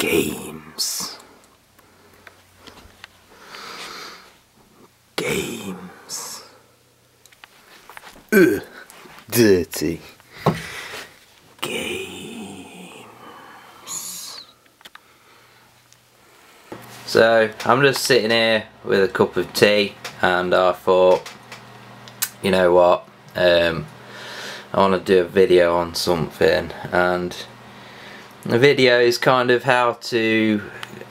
Games. Games. Ugh, dirty. Games. So I'm just sitting here with a cup of tea, and I thought, you know what, I want to do a video on something, and the video is kind of how to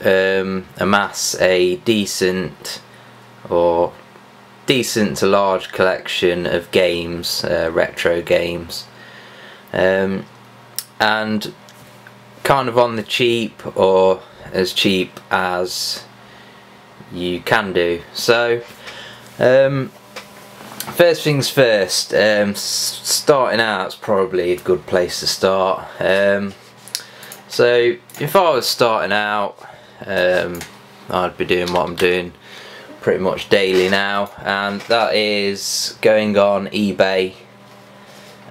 amass a decent to large collection of games, retro games, and kind of on the cheap, or as cheap as you can do. So first things first, starting out is probably a good place to start. So if I was starting out, I'd be doing what I'm doing pretty much daily now, and that is going on eBay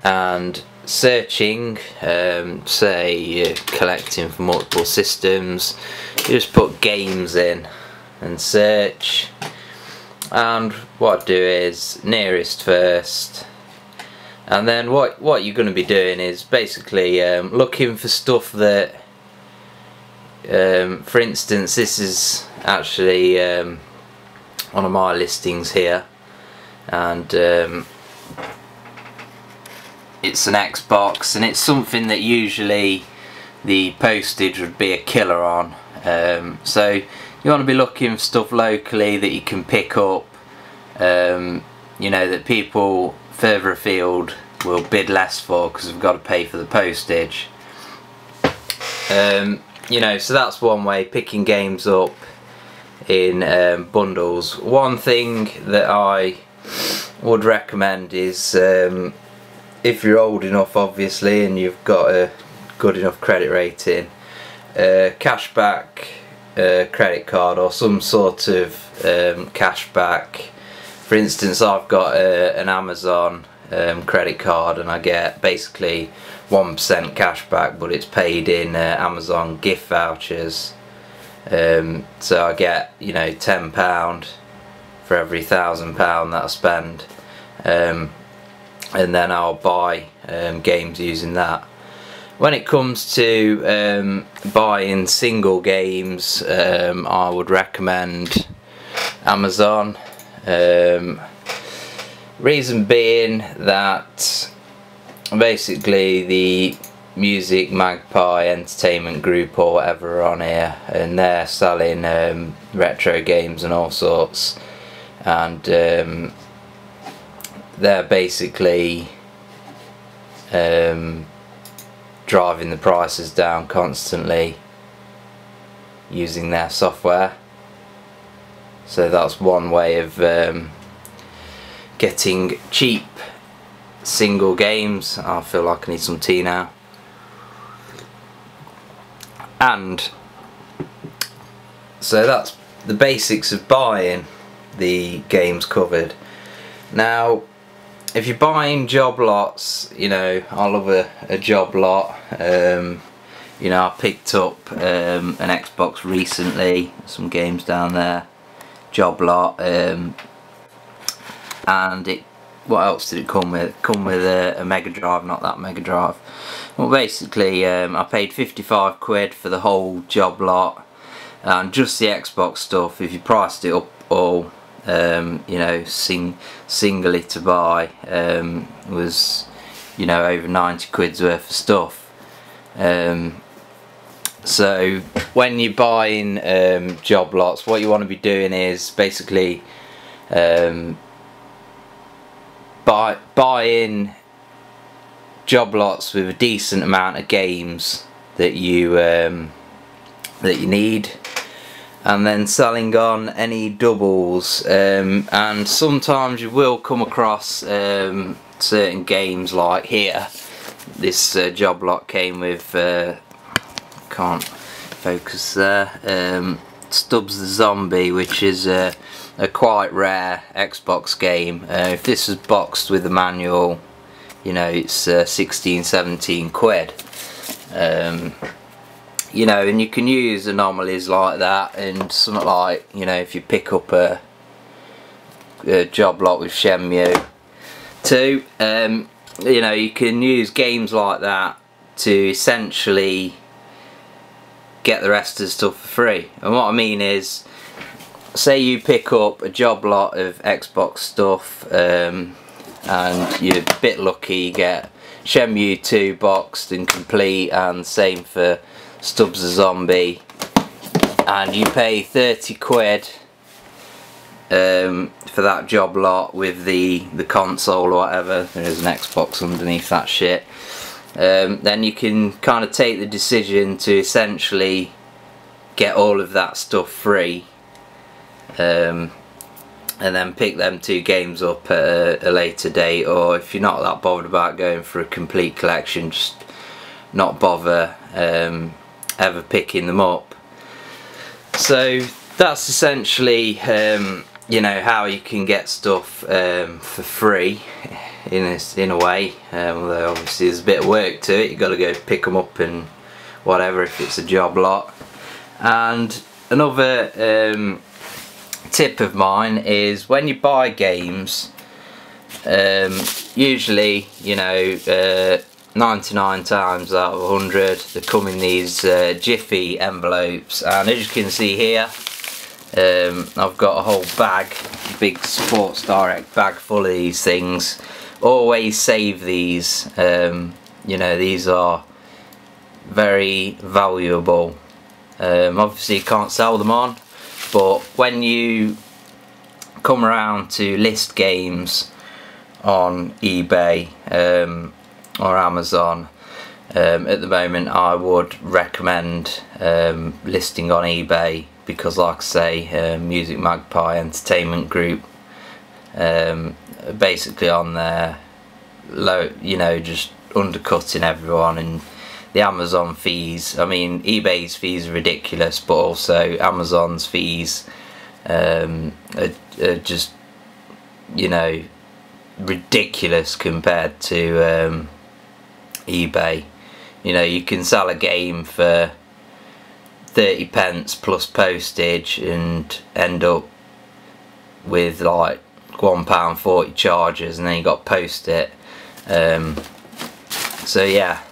and searching, say you're collecting for multiple systems, you just put games in and search, and what I do is nearest first. And then what you're going to be doing is basically looking for stuff that, for instance, this is actually one of my listings here, and it's an Xbox, and it's something that usually the postage would be a killer on. So you want to be looking for stuff locally that you can pick up, you know, that people further afield will bid less for because they've got to pay for the postage. You know, so that's one way, picking games up in bundles. One thing that I would recommend is, if you're old enough obviously and you've got a good enough credit rating, cashback credit card or some sort of cashback. For instance, I've got an Amazon credit card, and I get basically 1% cashback, but it's paid in Amazon gift vouchers. So I get, you know, £10 for every £1,000 that I spend, and then I'll buy games using that. When it comes to buying single games, I would recommend Amazon. Reason being that basically the Music Magpie Entertainment Group or whatever are on here, and they're selling retro games and all sorts, and they're basically driving the prices down constantly using their software. So that's one way of getting cheap single games. I feel like I need some tea now. And so that's the basics of buying the games covered. Now if you're buying job lots, you know, I love a job lot. You know, I picked up an Xbox recently, some games down there, job lot, and what else did it come with? It come with a Mega Drive, not that Mega Drive. Well, basically I paid 55 quid for the whole job lot, and just the Xbox stuff, if you priced it up all, you know, singly to buy, was, you know, over 90 quid's worth of stuff. So when you're buying job lots, what you want to be doing is basically buying job lots with a decent amount of games that you need, and then selling on any doubles, and sometimes you will come across certain games, like here this job lot came with, can't focus there, Stubbs the Zombie, which is a quite rare Xbox game. If this was boxed with a manual, you know, it's 16-17 quid. you know, and you can use anomalies like that, and something like, you know, if you pick up a job lot with Shenmue 2, you know, you can use games like that to essentially get the rest of the stuff for free. And what I mean is, say you pick up a job lot of Xbox stuff, and you're a bit lucky, you get Shenmue 2 boxed and complete, and same for Stubbs the Zombie, and you pay 30 quid for that job lot with the console or whatever. There is an Xbox underneath that shit. Then you can kind of take the decision to essentially get all of that stuff free, and then pick them 2 games up at a later date, or if you're not that bothered about going for a complete collection, just not bother ever picking them up. So that's essentially you know, how you can get stuff for free in a way, although obviously there's a bit of work to it. You've got to go pick them up and whatever if it's a job lot. And another tip of mine is, when you buy games, usually, you know, 99 times out of 100 they come in these Jiffy envelopes, and as you can see here, I've got a whole bag, big Sports Direct bag full of these things. Always save these, you know, these are very valuable. Obviously you can't sell them on, but when you come around to list games on eBay or Amazon, at the moment I would recommend listing on eBay, because like I say, Music Magpie Entertainment Group, basically on there, low, you know, just undercutting everyone. And the Amazon fees, I mean, eBay's fees are ridiculous, but also Amazon's fees are just, you know, ridiculous compared to eBay. You know, you can sell a game for 30 pence plus postage and end up with like £1.40 charges, and then you got to post it. So yeah,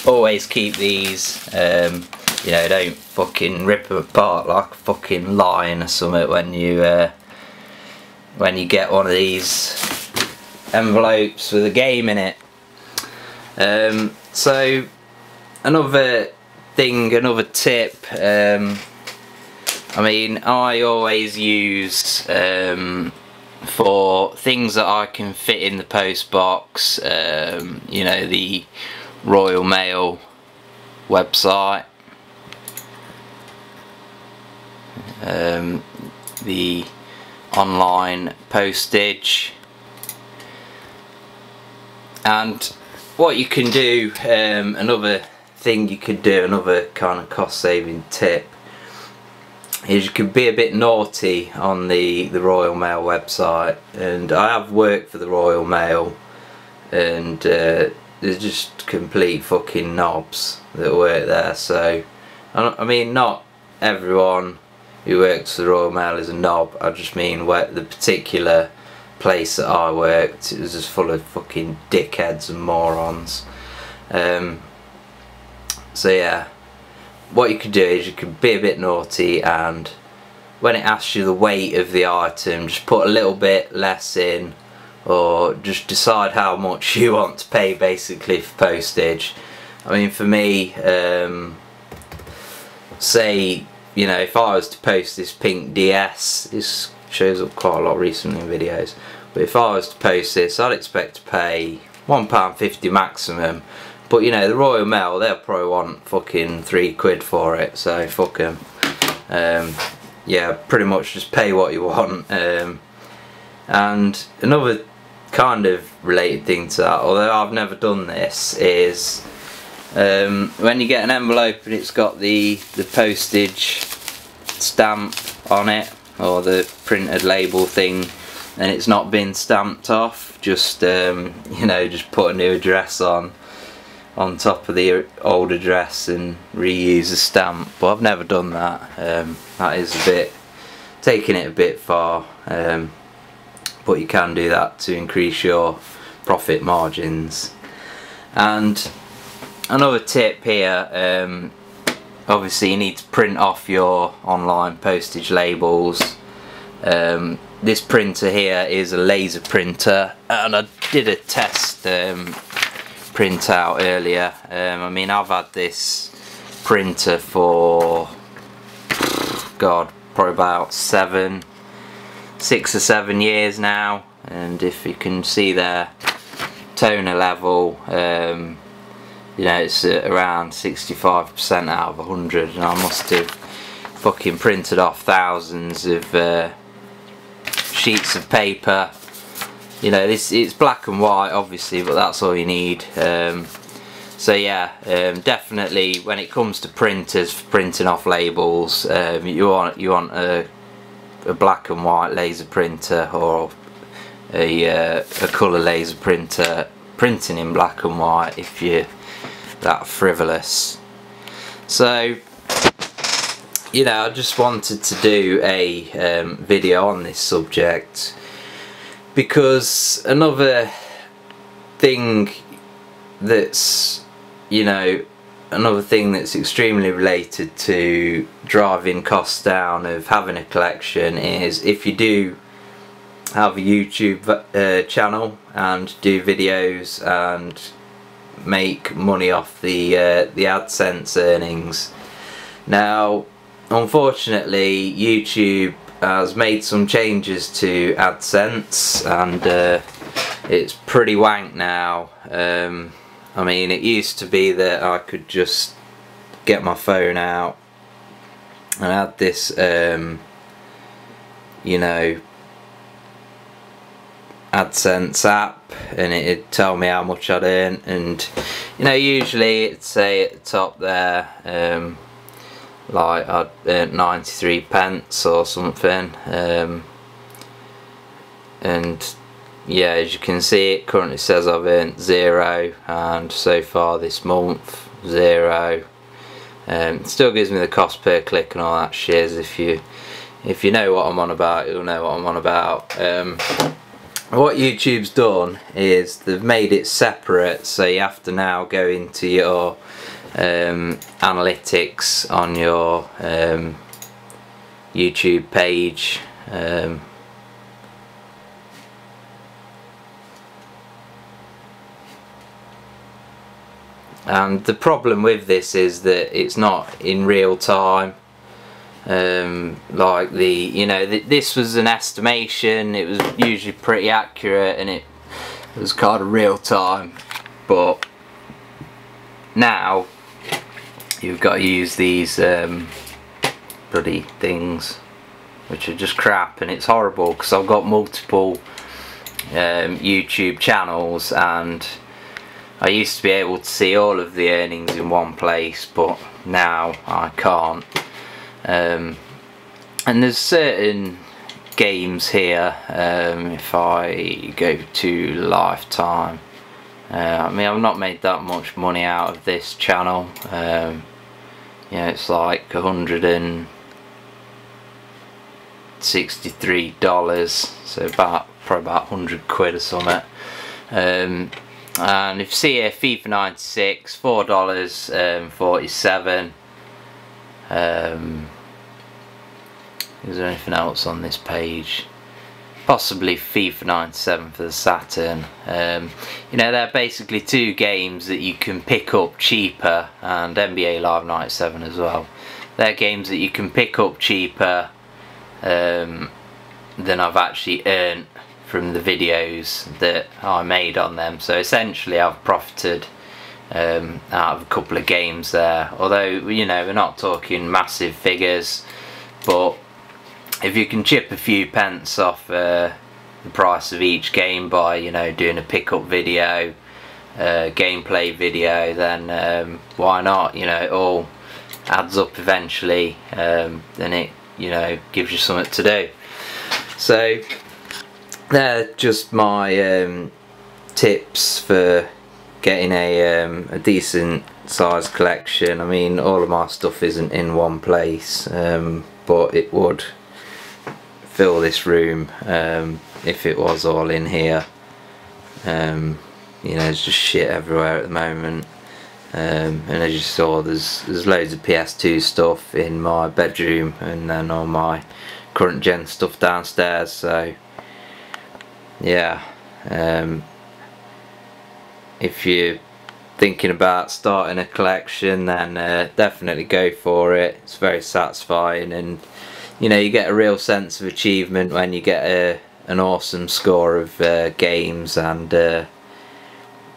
always keep these, you know, don't fucking rip them apart like a fucking lion or something when you get one of these envelopes with a game in it. So another thing, another tip, I mean, I always use for things that I can fit in the post box, you know, the Royal Mail website, the online postage, and what you can do, another thing you could do, another kind of cost saving tip, is you could be a bit naughty on the Royal Mail website. And I have worked for the Royal Mail, and they're just complete fucking knobs that work there. So I mean, not everyone who works for the Royal Mail is a knob. I just mean where the particular place that I worked, it was just full of fucking dickheads and morons. So yeah, what you could do is you could be a bit naughty, and when it asks you the weight of the item, just put a little bit less in, or just decide how much you want to pay basically for postage. I mean, for me, say, you know, if I was to post this pink DS, this shows up quite a lot recently in videos, but if I was to post this, I'd expect to pay £1.50 maximum. But you know, the Royal Mail, they'll probably want fucking £3 for it, so fuck them. Yeah, pretty much just pay what you want. And another kind of related thing to that, although I've never done this, is when you get an envelope and it's got the postage stamp on it, or the printed label thing, and it's not been stamped off, just you know, just put a new address on. on top of the old address and reuse a stamp, but I've never done that. That is a bit taking it a bit far, but you can do that to increase your profit margins. And another tip here, obviously you need to print off your online postage labels. This printer here is a laser printer, and I did a test print out earlier. I mean, I've had this printer for God, probably about 6 or 7 years now, and if you can see there, toner level, you know, it's around 65% out of 100, and I must have fucking printed off thousands of sheets of paper. You know, it's black and white obviously, but that's all you need. So yeah, definitely when it comes to printers, for printing off labels, you want a black and white laser printer, or a colour laser printer printing in black and white if you're that frivolous. So, you know, I just wanted to do a video on this subject, because another thing that's, you know, another thing that's extremely related to driving costs down of having a collection is, if you do have a YouTube channel and do videos and make money off the AdSense earnings. Now, unfortunately, YouTube has made some changes to AdSense, and it's pretty wank now. I mean, it used to be that I could just get my phone out and add this, you know, AdSense app, and it'd tell me how much I'd earn, and you know, usually it'd say at the top there, like I'd earned 93 pence or something, and yeah, as you can see, it currently says I've earned 0, and so far this month 0. It still gives me the cost per click and all that shiz. If you know what I'm on about, you'll know what I'm on about. What YouTube's done is they've made it separate, so you have to now go into your analytics on your YouTube page. And the problem with this is that it's not in real time. Like this was an estimation, it was usually pretty accurate, and it was kind of real time, but now you've got to use these bloody things which are just crap, and it's horrible because I've got multiple YouTube channels, and I used to be able to see all of the earnings in one place, but now I can't. And there's certain games here, if I go to Lifetime, I mean, I've not made that much money out of this channel. You know, it's like $163, so probably about 100 quid or something. And if you see here, FIFA 96, $4.47. Is there anything else on this page? Possibly FIFA 97 for the Saturn. You know, they're basically two games that you can pick up cheaper, and NBA Live 97 as well. They're games that you can pick up cheaper than I've actually earned from the videos that I made on them. So essentially I've profited out of a couple of games there, although, you know, we're not talking massive figures, but if you can chip a few pence off the price of each game by, you know, doing a pickup video, gameplay video, then why not? You know, it all adds up eventually, then it, you know, gives you something to do. So they're just my tips for getting a decent size collection. I mean, all of my stuff isn't in one place, but it would fill this room if it was all in here. You know, there's just shit everywhere at the moment. And as you saw, there's loads of PS2 stuff in my bedroom, and then all my current gen stuff downstairs. So yeah, if you're thinking about starting a collection, then definitely go for it. It's very satisfying, and you know, you get a real sense of achievement when you get an awesome score of games, and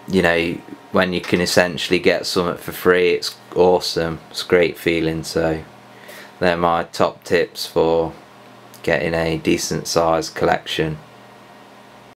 you know, when you can essentially get something for free, it's awesome. It's a great feeling. So they're my top tips for getting a decent sized collection.